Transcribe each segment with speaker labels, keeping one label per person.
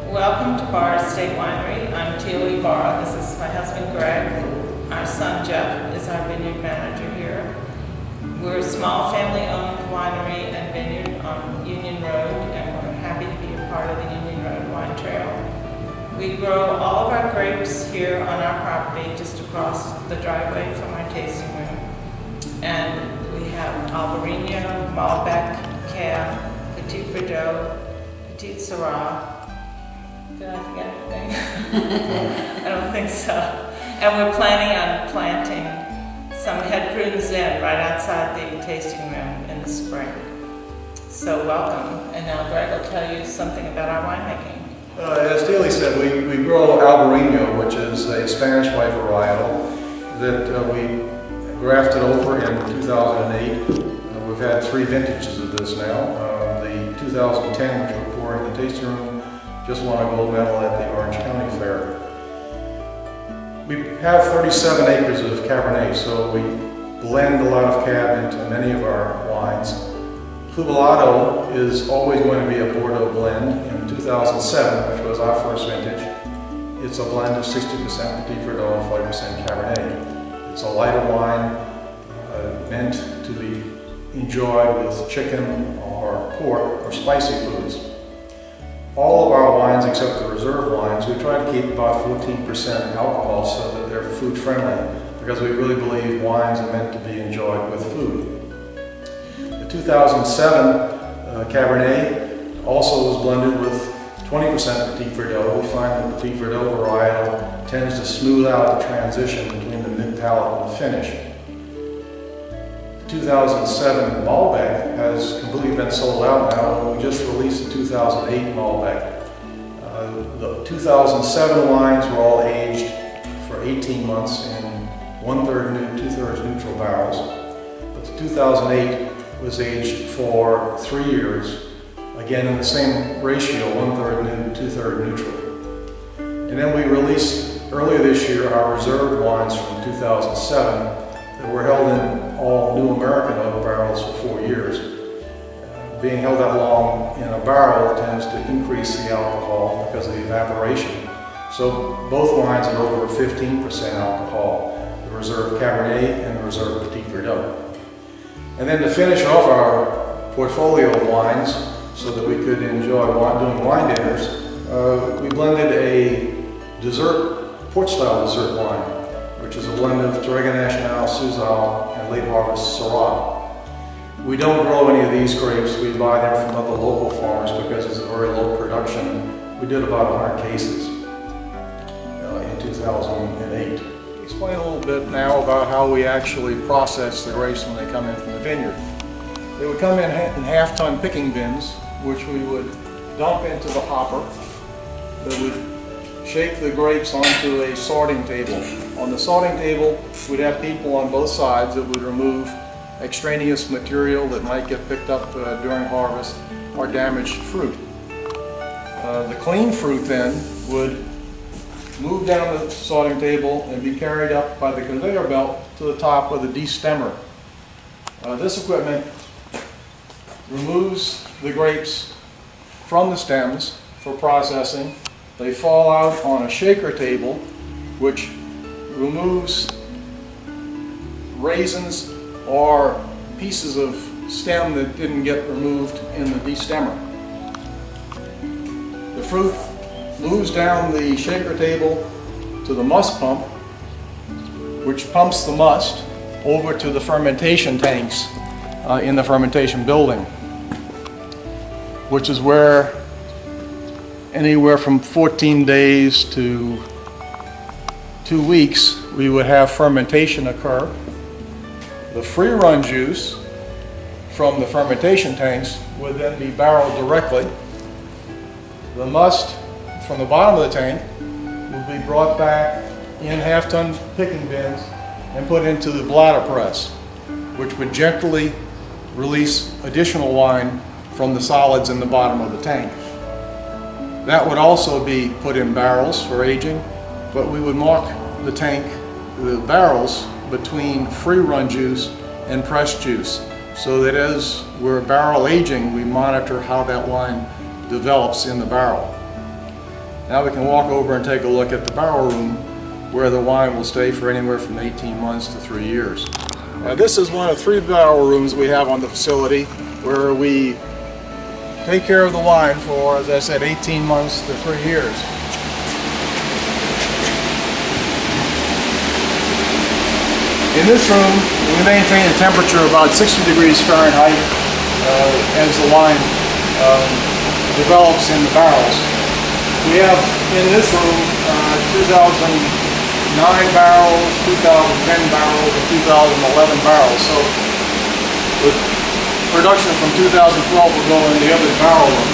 Speaker 1: Welcome to Barr Estate Winery. I'm Teely Barr. This is my husband Greg. Our son Jeff is our vineyard manager here. We're a small family-owned winery and vineyard on Union Road, and we're happy to be a part of the Union Road Wine Trail. We grow all of our grapes here on our property just across the driveway from our tasting room. And we have Albarino, Malbec, Cab, Petit Verdot, Petit Syrah. Did I forget anything? I don't think so. And we're planning on planting some head prunes in right outside the tasting room in the spring. So welcome. And now Greg will tell you something about our winemaking.
Speaker 2: As Teely said, we grow Albarino, which is a Spanish white varietal that we grafted over in 2008. We've had 3 vintages of this now. The 2010, which we're pouring in the tasting room, just won a gold medal at the Orange County Fair. We have 37 acres of Cabernet, so we blend a lot of Cab into many of our wines. Cubalado is always going to be a Bordeaux blend. In 2007, which was our first vintage, it's a blend of 60% Petit Verdot and 40% Cabernet. It's a lighter wine meant to be enjoyed with chicken or pork or spicy foods. All of our wines, except the reserve wines, we try to keep about 14% alcohol so that they're food friendly, because we really believe wines are meant to be enjoyed with food. The 2007 Cabernet also was blended with 20% Petit Verdot. We find the Petit Verdot varietal tends to smooth out the transition between the mid-palate and the finish. The 2007 Malbec has completely been sold out now, and we just released the 2008 Malbec. The 2007 wines were all aged for 18 months in 1/3 new, 2/3 neutral barrels. But the 2008 was aged for 3 years, again in the same ratio, 1/3 new, 2/3 neutral. And then we released earlier this year our reserve wines from 2007 that were held in all new American oak barrels for 4 years. Being held that long in a barrel tends to increase the alcohol because of the evaporation. So both wines are over 15% alcohol, the reserve Cabernet and the reserve Petit Verdot. And then to finish off our portfolio of wines so that we could enjoy doing wine dinners, we blended a port-style dessert wine, which is a blend of Tourega National, Suzal, and late harvest Syrah. We don't grow any of these grapes. We buy them from other local farmers because it's a very low production. We did about 100 cases in 2008. Explain a little bit now about how we actually process the grapes when they come in from the vineyard. They would come in half-ton picking bins, which we would dump into the hopper. That would shake the grapes onto a sorting table. On the sorting table, we'd have people on both sides that would remove extraneous material that might get picked up during harvest or damaged fruit. The clean fruit then would move down the sorting table and be carried up by the conveyor belt to the top of the destemmer. This equipment removes the grapes from the stems for processing. They fall out on a shaker table, which removes raisins or pieces of stem that didn't get removed in the destemmer. The fruit moves down the shaker table to the must pump, which pumps the must over to the fermentation tanks in the fermentation building, which is where anywhere from 14 days to 2 weeks we would have fermentation occur. The free-run juice from the fermentation tanks would then be barreled directly. The must from the bottom of the tank would be brought back in half-ton picking bins and put into the bladder press, which would gently release additional wine from the solids in the bottom of the tank. That would also be put in barrels for aging, but we would mark the tank, the barrels, between free-run juice and pressed juice, so that as we're barrel aging, we monitor how that wine develops in the barrel. Now we can walk over and take a look at the barrel room where the wine will stay for anywhere from 18 months to 3 years. Now this is one of 3 barrel rooms we have on the facility where we take care of the wine for, as I said, 18 months to 3 years. In this room, we maintain a temperature of about 60 degrees Fahrenheit as the wine develops in the barrels. We have in this room 2009 barrels, 2010 barrels, and 2011 barrels. So the production from 2012 will go in the other barrel room.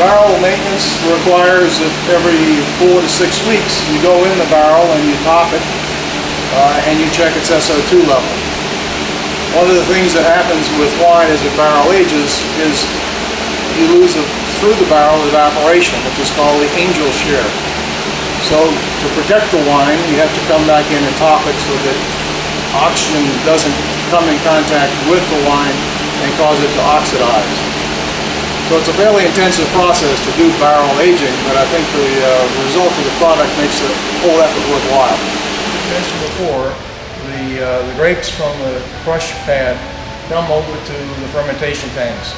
Speaker 2: Barrel maintenance requires that every 4 to 6 weeks you go in the barrel and you top it and you check its SO2 level. One of the things that happens with wine as the barrel ages is you lose through the barrel evaporation, which is called the angel share. So to protect the wine, you have to come back in and top it so that oxygen doesn't come in contact with the wine and cause it to oxidize. So it's a fairly intensive process to do barrel aging, but I think the result of the product makes the whole effort worthwhile. As mentioned before, the grapes from the crush pad come over to the fermentation tanks.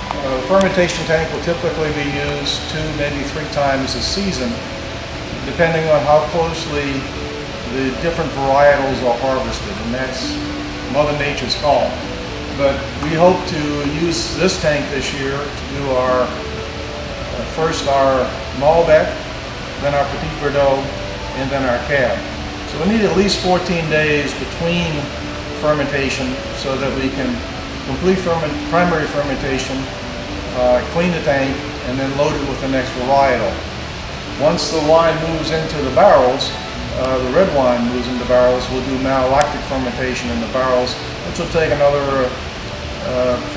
Speaker 2: The fermentation tank will typically be used 2, maybe 3 times a season, depending on how closely the different varietals are harvested, and that's Mother Nature's call. But we hope to use this tank this year to do our first our Malbec, then our Petit Verdot, and then our Cab. So we need at least 14 days between fermentation so that we can complete primary fermentation, clean the tank, and then load it with the next varietal. Once the wine moves into the barrels, the red wine moves into barrels, we'll do malolactic fermentation in the barrels, which will take another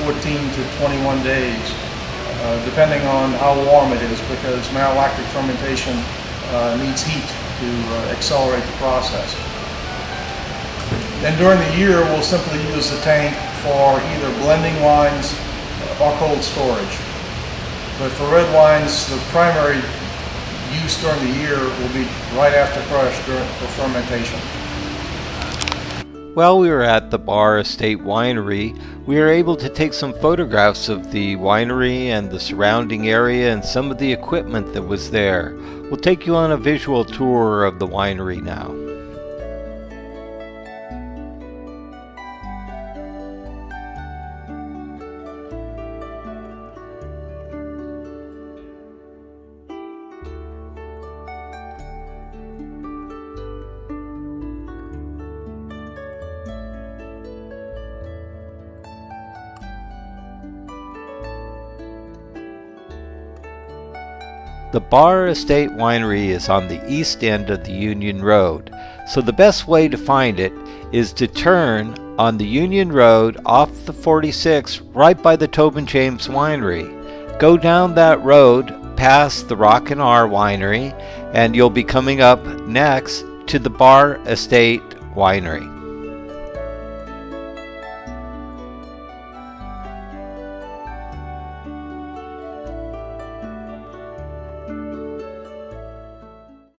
Speaker 2: 14 to 21 days, depending on how warm it is, because malolactic fermentation needs heat to accelerate the process. Then during the year, we'll simply use the tank for either blending wines or cold storage. But for red wines, the primary use during the year will be right after crush for fermentation.
Speaker 3: While we were at the Barr Estate Winery, we were able to take some photographs of the winery and the surrounding area and some of the equipment that was there. We'll take you on a visual tour of the winery now. The Barr Estate Winery is on the east end of the Union Road, so the best way to find it is to turn on the Union Road off the 46 right by the Tobin James Winery. Go down that road past the Rock and R Winery and you'll be coming up next to the Barr Estate Winery.